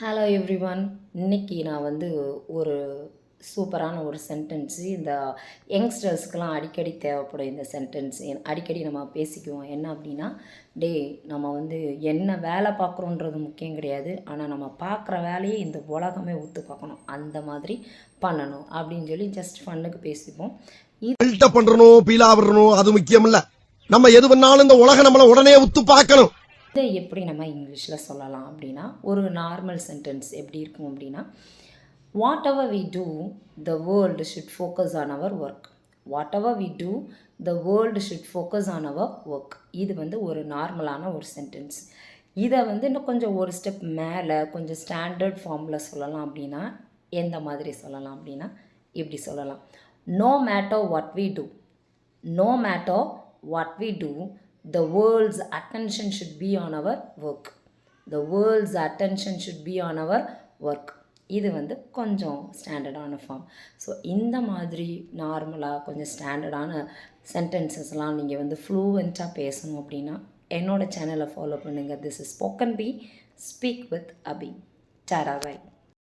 Hello everyone. இன்னைக்கு நான் வந்து ஒரு சூப்பரான ஒரு சென்டென்ஸு இந்த யங்ஸ்டர்ஸ்க்கெலாம் அடிக்கடி தேவைப்படும். இந்த சென்டென்ஸ் அடிக்கடி நம்ம பேசிக்குவோம். என்ன அப்படின்னா, நம்ம வந்து என்ன வேலை பார்க்குறோன்றது முக்கியம் கிடையாது, ஆனால் நம்ம பார்க்குற வேலையை இந்த உலகமே ஒத்து பார்க்கணும், அந்த மாதிரி பண்ணணும் அப்படின்னு சொல்லி ஜஸ்ட் ஃபன்னுக்கு பேசிப்போம். பில்டப் பண்றணும், பீலா வரணும், அது முக்கியம் இல்ல. நம்ம எது பண்ணாலும் இந்த உலகம் நம்மள உடனே உத்து பார்க்கணும். இதை எப்படி நம்ம இங்கிலீஷில் சொல்லலாம் அப்படின்னா, ஒரு நார்மல் சென்டென்ஸ் எப்படி இருக்கும் அப்படின்னா, whatever we do, the world should focus on our work. Whatever we do, the world should focus on our work. இது வந்து ஒரு நார்மலான ஒரு சென்டென்ஸ். இதை வந்து இன்னும் கொஞ்சம் ஒரு ஸ்டெப் மேலே கொஞ்சம் ஸ்டாண்டர்ட் ஃபார்மில் சொல்லலாம் அப்படின்னா எந்த மாதிரி சொல்லலாம் அப்படின்னா இப்படி சொல்லலாம். No matter what we do, no matter what we do, the world's attention should be on our work. The world's attention should be on our work. இது வந்து கொஞ்சம் ஸ்டாண்டர்டான ஃபார்ம். ஸோ இந்த மாதிரி நார்மலாக கொஞ்சம் ஸ்டாண்டர்டான சென்டென்சஸ்லாம் நீங்கள் வந்து ஃப்ளூவெண்ட்டாக பேசணும் அப்படின்னா என்னோடய சேனலை ஃபாலோ பண்ணுங்கள். This is spoken B, speak with Abi. Tata by.